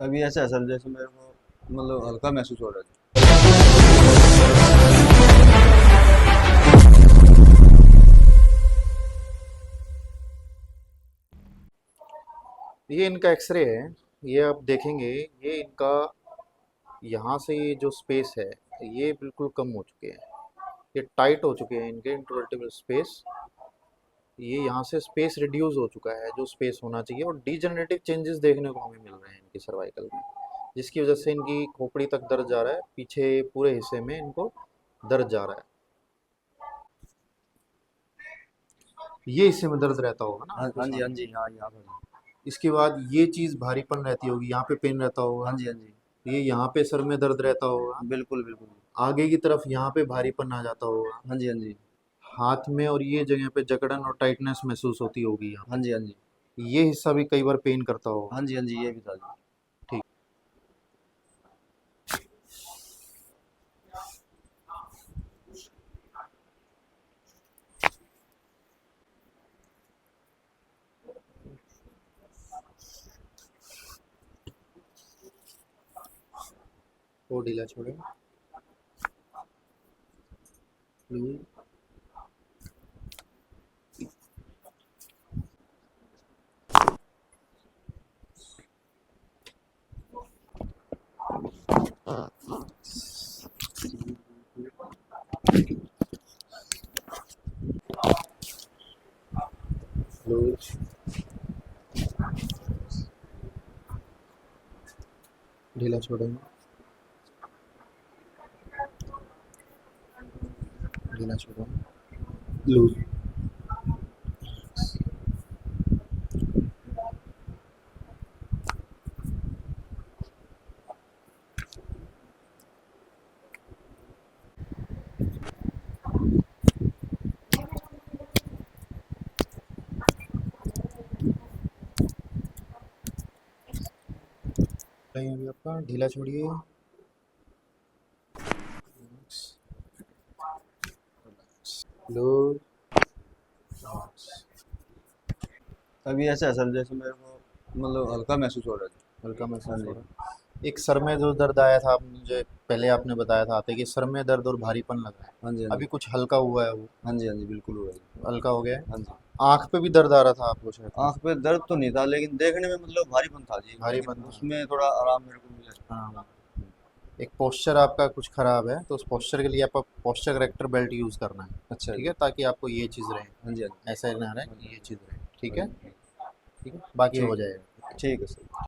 अभी ऐसा है सर, जैसे मेरे को मतलब हल्का महसूस हो रहा है। ये इनका एक्सरे है। ये आप देखेंगे, ये इनका यहाँ से ये जो स्पेस है ये बिल्कुल कम हो चुके हैं। ये टाइट हो चुके हैं इनके इंटरवर्टेब्रल स्पेस। ये यहाँ से स्पेस रिड्यूस हो चुका है जो स्पेस होना चाहिए, और डीजनरेटिव चेंजेस देखने को हमें मिल रहे हैं इनकी सर्वाइकल में, जिसकी वजह से इनकी खोपड़ी तक दर्द जा रहा है, पीछे पूरे हिस्से में इनको दर्द जा रहा है। ये हिस्से में दर्द रहता होगा ना हाँ आपको हाँ जी, हाँ सामने। जी, हाँ यहाँ पर। इसके बाद ये चीज़ भारीपन रहती होगी, यहाँ पे पेन रहता हाँ होगा। जी, हाँ जी, ये यहाँ पे सर में दर्द रहता होगा। बिल्कुल बिल्कुल। आगे की तरफ यहाँ पे भारीपन आ जाता होगा हाँ जी, हाँ जी, हाथ में, और ये जगह पे जकड़न और टाइटनेस महसूस होती होगी यहाँ हाँ पे। जी, हाँ जी, ये हिस्सा भी कई बार पेन करता हाँ होगा। जी, हाँ जी, ये भी था जी। ठीक। वो ढीला छोड़े। ये लूज। ढीला छोड़ेंगे। ढीला छोड़ेंगे। लूज। नहीं अभी आपका ढीला छोड़िए। लूज। अभी ऐसा है सर, जैसे मेरे को मतलब हल्का महसूस हो रहा है। हल्का हाँ महसूस हो जी, रहा है। एक सर में जो दर्द आया था, आप मुझे पहले आपने बताया था आते कि सर में दर्द और भारीपन लग रहा है। हाँ जी, हाँ अभी जी, कुछ हल्का हुआ है वो। हाँ जी, हाँ जी, बिल्कुल हुआ है। हल्का हो गया है। हाँ जी। आंख पे भी दर्द आ रहा था आपको शायद कुछ। आँख पे दर्द तो नहीं था, लेकिन देखने में मतलब भारीपन था जी, लेकिन भारीपन था। उसमें थोड़ा आराम मेरे को मिला। हाँ। एक पोस्चर आपका कुछ खराब है, तो उस पोस्चर के लिए आपको पोस्चर करेक्टर बेल्ट यूज़ करना है। अच्छा ठीक जी। है, ताकि आपको ये चीज़ रहे, हाँ जी, हाँ जी, ऐसा ना रहे, हाँ जी, ये चीज़ रहे। ठीक हाँ है। जी। ठीक है, बाकी हो ठीक, जाएगा। ठीक है सर।